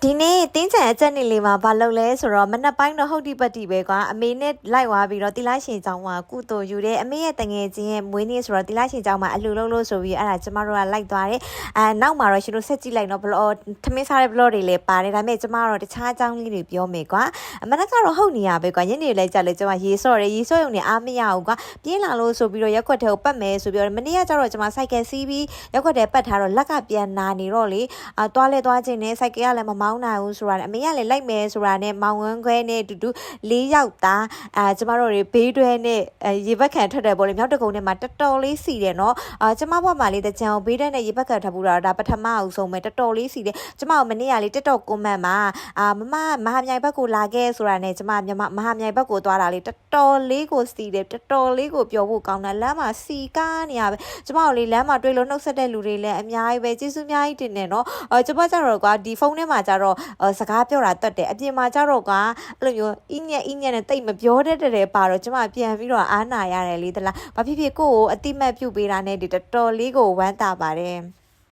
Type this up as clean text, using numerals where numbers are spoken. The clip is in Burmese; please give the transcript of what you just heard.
ဒီနေ့တင်းချန်အချက်နေလေးမှာဘာလုပ်လဲဆိုတော့မနက်ပိုင်းတော့ဟုတ်တိပတ်တိပဲကွာအမေနဲ့လိုက်သွားပြီးတော့တိလိုက်ရှင်ကျောင်းမှာကုသိုလ်ယူတယ်အမေရဲ့တငယ်ချင်းရဲ့မွေးနေ့ဆိုတော့တိလိုက်ရှင်ကျောင်းမှာအလှလုပ်လို့ဆိုပြီးအဲ့ဒါကျမတို့ကလိုက်သွားတယ်နောက်မှာတော့ရှင်တို့ဆက်ကြည့်လိုက်တော့ဘလော့ထမင်းစားတဲ့ဘလော့တွေလည်းပါတယ်ဒါပေမဲ့ကျမတို့တခြားအကြောင်းလေးတွေပြောမယ်ကွာမနက်ကတော့ဟုတ်နေရပဲကွာညနေလည်းကြာလေကျမရေဆော့တယ်ရေဆော့ရုံနဲ့အားမရဘူးကွာပြေးလာလို့ဆိုပြီးတော့ရက်ွက်ထဲကိုပတ်မယ်ဆိုပြီးတော့မနေ့ကကျတော့ကျမစိုက်ကယ်စီးပြီးရက်ွက်ထဲပတ်ထားတော့လက်ကပြန်နာနေတော့လေသွားလဲသွားခြင်းနဲ့စိုက်ကယ်ကလည်းမမောင်းနိုင်ဘူးဆိုတာအမေကလည်းလိုက်မယ်ဆိုတာနဲ့မောင်ဝန်းခွဲနဲ့တူတူ၄ယောက်သားကျမတို့တွေဘေးတွဲနဲ့ရေဘက်ခံထွက်တယ်ပေါ့လေမြောက်တကုံထဲမှာတော်တော်လေးစီတယ်နော်ကျမဘွားမှာလေးတကြံကိုဘေးတွဲနဲ့ရေဘက်ခံထွက်ဘူးတာဒါပထမအောင်ဆုံးပဲတော်တော်လေးစီတယ်ကျမကမနေ့ကလေးတက်တော့ကွန်မန့်မှာမမဟာမြိုင်ဘက်ကိုလာခဲ့ဆိုတာနဲ့ကျမမဟာမြိုင်ဘက်ကိုသွားတာလေတော်တော်လေးကိုစီတယ်တော်တော်လေးကိုပြောဖို့ကောင်းတယ်လမ်းမှာစီကားနေရပဲကျမတို့လေးလမ်းမှာတွေ့လို့နှုတ်ဆက်တဲ့လူတွေလည်းအများကြီးပဲကျေးဇူးအများကြီးတင်တယ်နော်ကျမကျတော့ကွာဒီဖုန်းထဲမှာကျတော့စကားပြောတာတတ်တယ်အပြင်မှာကျတော့ကအဲ့လိုမျိုးအင်းညက်နဲ့တိတ်မပြောတတ်တယ်ပါတော့ကျမပြန်ပြီးတော့အားနာရတယ်လေတလားဘာဖြစ်ဖြစ်ကိုယ့်ကိုအတိမတ်ပြုတ်ပေးတာနဲ့ဒီတော်တော်လေးကိုဝမ်းသာပါတယ်